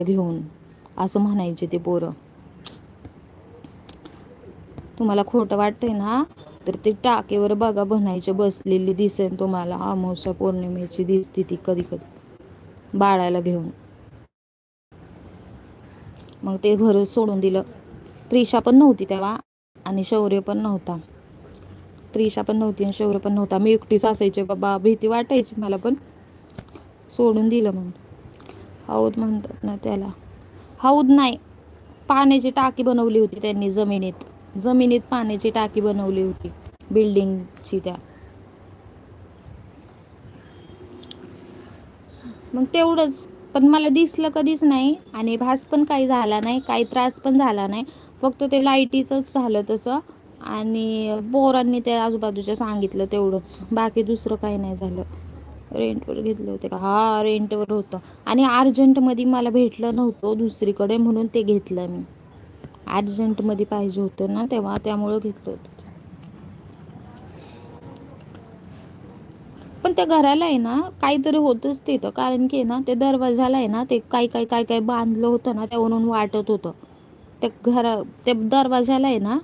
घेऊन, असं म्हणायचे ते पोरं. तुम्हाला खोटं वाटतंय ना, तर ते टाकेवर बघा बनायचे बसलेली दिसेल तुम्हाला. अमावस्या पौर्णिमेची दिसती ती कधी कधी बाळाला घेऊन. मग ते घर सोडून दिलं. त्रिशा पण नव्हती तेव्हा आणि शौर्य पण नव्हता. त्रिशा पण नव्हती आणि शौर्य पण नव्हता. मी एकटीच असायचे बाबा, भीती वाटायची मला पण. सोडून दिलं मग. हौद म्हणतात ना त्याला. हौद नाही, पाण्याची टाकी बनवली होती त्यांनी जमिनीत. जमिनीत पाण्याची टाकी बनवली होती बिल्डिंगची त्या. मग तेवढंच. पण मला दिसलं कधीच नाही आणि भास पण काही झाला नाही, काही त्रास पण झाला नाही. फक्त ते लाईटीचंच झालं तसं आणि पोरांनी ते आजूबाजूच्या सांगितलं तेवढंच. बाकी दुसरं काही नाही झालं. रेंटवर घेतलं होते का? हा, रेंटवर होतं आणि अर्जंटमध्ये मला भेटलं नव्हतं दुसरीकडे, म्हणून ते घेतलं मी. अर्जंटमध्ये पाहिजे होतं ना तेव्हा, त्यामुळं घेतलं होतं. पण त्या घराला आहे ना काहीतरी होतंच तिथं. कारण की ना ते दरवाजाला आहे ना, ते काय बांधलं होतं ना, त्यावरून वाटत होतं. त्या दरवाजाला आहे ना